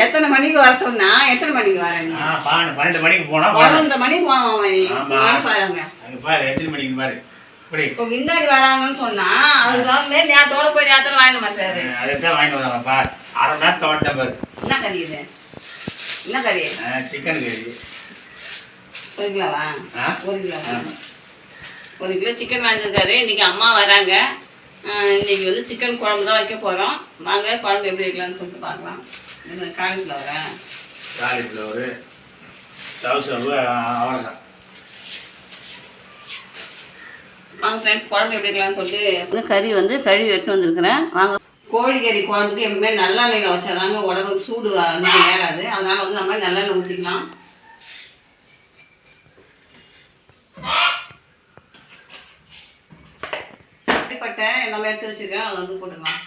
எத்தனை மணிக்கு வர சொன்னா எத்தனை மணிக்கு வரேன்? 12 மணிக்கு போனா 12 மணிக்கு போனோம். பாருங்க எத்தனை மணிக்கு பாரு இப்போ விந்தாடி வராங்கன்னு சொன்னா அதுக்காக நேரத்தோட போய் நேரத்தோட வாங்கிட்டு மாட்டாரு. அதைத்தான் வாங்கிட்டு வராங்கப்பா. 1/2 மணி நேரத்தில் வந்துட்டேன் பாரு. என்ன கறி இது? என்ன கறி? சிக்கன் கறி. 1 கிலோவா? 1 கிலோவா? 1 கிலோ சிக்கன் வாங்கியிருக்காரு. இன்னைக்கு அம்மா வராங்க. இன்னைக்கு வந்து சிக்கன் குழம்பு தான் வைக்க போகிறோம். வாங்க குழம்பு எப்படி வைக்கலாம்னு சொல்லிட்டு பார்க்கலாம். காலிஃப்ளவரா? காலிஃப்ளவரு, சவு அவரைக்காய். வாங்க ஃப்ரெண்ட்ஸ் குழம்பு எப்படி வைக்கலாம்னு சொல்லிட்டு கறி வந்து கழுவி எடுத்து வந்துருக்குறேன். வாங்க. கோழி கறி குழம்புக்கு எப்பவுமே நல்லெண்ணெயில் வச்சாதாங்க உடம்புக்கு சூடு வந்து ஏறாது. அதனால வந்து நம்ம நல்லெண்ணெய் ஊற்றிக்கலாம். பட்டை எல்லாமே எடுத்து வச்சுருக்கேன். அதை வந்து போட்டுக்கலாம்.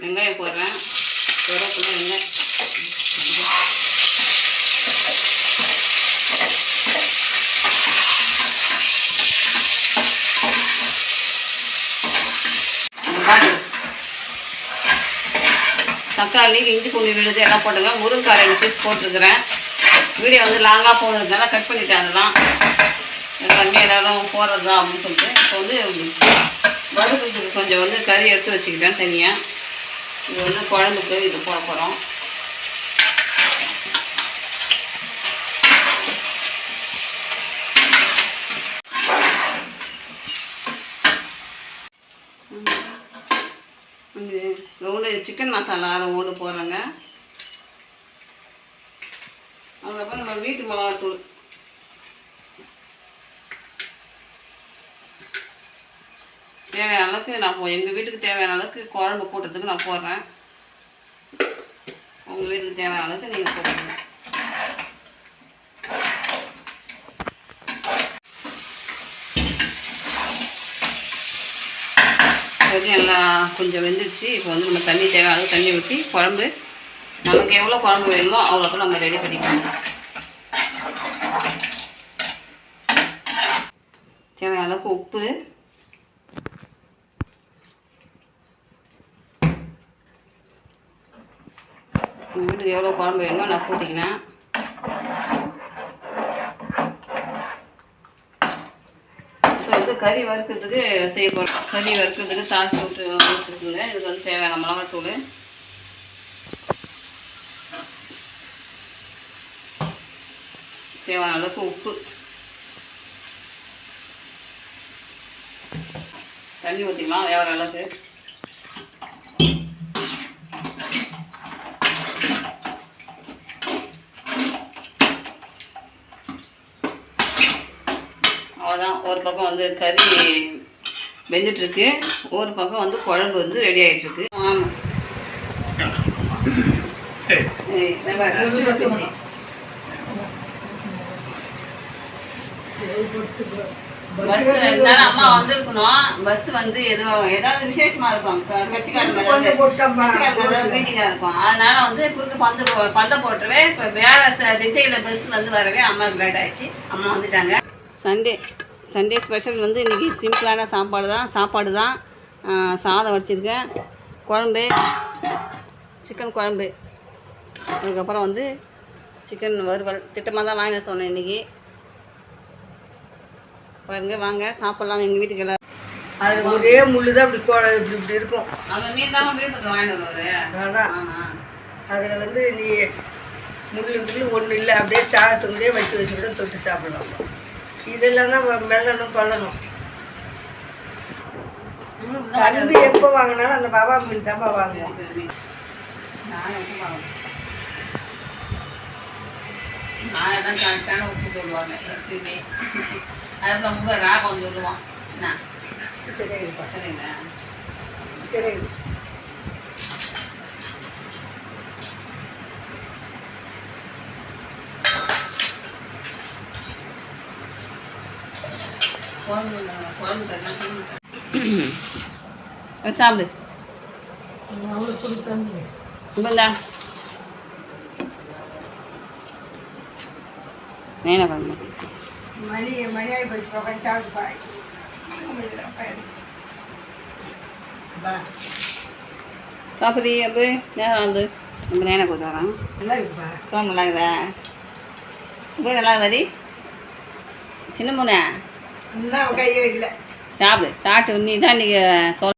வெங்காயம் போடுறேன். கருவேப்பிலை, வெங்காயம். தக்காளி, இஞ்சி பூண்டு விழுது எல்லாம் போட்டுங்க. முருங்கைக்காய் 2 பீஸ் போட்டிருக்கிறேன். வீடியோ வந்து லாங்காக போடுறதுனால கட் பண்ணிட்டேன். அதெல்லாம் எல்லாமே எல்லாரும் போடுறது தான் அப்படின்னு சொல்லிட்டு இப்போ வந்து வறுக்கிறதுக்கு கொஞ்சம் வந்து கறி எடுத்து வச்சுக்கிட்டேன் தனியாக. இது வந்து குழம்புக்கு இது போட போகிறோம். ரவுண்டு சிக்கன் மசாலா ரவுண்டு போடுறேங்க. அதுக்கப்புறம் நம்ம வீட்டு மிளகாத்தூள் தேவையான அளவுக்கு நான் எங்கள் வீட்டுக்கு தேவையான அளவுக்கு குழம்பு போட்டுறதுக்கு நான் போடுறேன். உங்கள் வீட்டுக்கு தேவையான அளவுக்கு நீங்கள் போட்டுருங்க. கறி எல்லாம் கொஞ்சம் வெந்துடுச்சு. இப்போ வந்து நம்ம தண்ணி தேவையான அளவுக்கு தண்ணி ஊற்றி குழம்பு நமக்கு எவ்வளோ குழம்பு வேணுமோ அவ்வளோக்கும் நம்ம ரெடி பண்ணிக்கலாம். தேவையான அளவுக்கு உப்பு, உங்கள் வீட்டுக்கு எவ்வளோ குழம்பு வேணுமோ நான் கூட்டிக்கினேன். இப்போ வந்து கறி வறுக்கிறதுக்கு செய்ய போகிறோம். கறி வறுக்கிறதுக்கு தாளிச்சு விட்டுருக்குங்க. இதுக்கு வந்து தேவையான மிளகாத்தூள், தேவையான அளவுக்கு உப்பு, தண்ணி ஊற்றிக்கலாம் வேறு அளவுக்கு. அவ்வளோதான். ஒரு பக்கம் வந்து கறி வெந்துட்டுருக்கு, ஒரு பக்கம் வந்து குழம்பு வந்து ரெடி ஆகிட்டுருக்கு. ஆமாம் பஸ் இருந்தாலும் அம்மா வந்திருக்கணும். பஸ் வந்து ஏதாவது விசேஷமா இருக்கும், கட்சிக்காரங்க மீட்டிங்காக இருக்கும். அதனால வந்து குறுக்கு பந்தம் போட்டுருவே. இப்போ வேற திசையில் பஸ்ஸில் வந்து வரவே அம்மாவுக்கு லேட் ஆயிடுச்சு. அம்மா வந்துட்டாங்க. சண்டே ஸ்பெஷல் வந்து இன்றைக்கி சிம்பிளான சாப்பாடு தான். சாதம் வடிச்சிருக்கேன், குழம்பு, சிக்கன் குழம்பு, அதுக்கப்புறம் வந்து சிக்கன் வறுவல். திட்டமாக தான் வாங்கின சொன்னேன் இன்றைக்கி. பாருங்க, வாங்க சாப்பிட்லாம். எங்கள் வீட்டுக்கு எல்லாம் அதில் ஒரே முள்ளு தான் இப்படி இருக்கும். அந்த மீன் தான் வீட்டுக்கு வாங்கிட்டு வருவார். அதான் அதில் வந்து நீ முள்ளு ஒன்றும் இல்லை, அப்படியே சாதத்துக்குள்ளே வச்சுக்கிட்டு தொட்டு சாப்பிடலாம். இதெல்லாம் தான் மெல்லணும் கொல்லணும். கண்டு எப்போ வாங்கினாலும் அந்த பாபா மீன் தான்ப்பா வாங்குவோம். நான் தான் கரெக்டான உப்பு சொல்லுவாங்க எப்பயுமே. அதில் ரொம்ப ராகம் சொல்லுவான். என்ன சரிங்கப்பா, சரிங்க சரிங்க. சாப்பிடு. மணி ஆகி போச்சு பாப்பா, சாப்பிட்டு பா சாப்பிட்றீ அப்போ நேரம் வந்து நம்ம நேரம் கொடுத்துறோம் நல்லா இருக்குப்பா குழம்பு நல்லா இருக்குதா இப்போ நல்லா இருக்குதாடி சின்ன மூணு இன்னும் கையை வைக்கல சாப்பிடு சாப்பிட்டு நீ தான் இன்றைக்கி